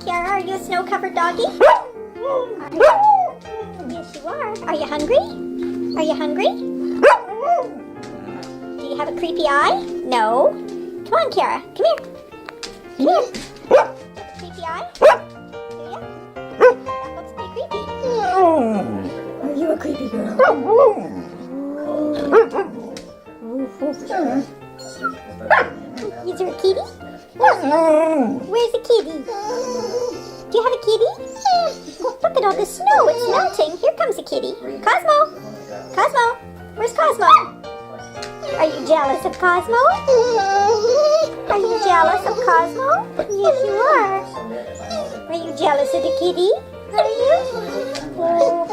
Kiara, are you a snow-covered doggy? Yes, you are. Are you hungry? Are you hungry? Do you have a creepy eye? No. Come on, Kiara. Come here. Come here. Creepy eye? Do you? That looks pretty creepy. Are you a creepy girl? Is there a kitty? Where's the kitty? Do you have a kitty? Look at all the snow. It's melting. Here comes a kitty. Cosmo. Cosmo. Where's Cosmo? Are you jealous of Cosmo? Are you jealous of Cosmo? Yes, you are. Are you jealous of the kitty? Are you? Oh.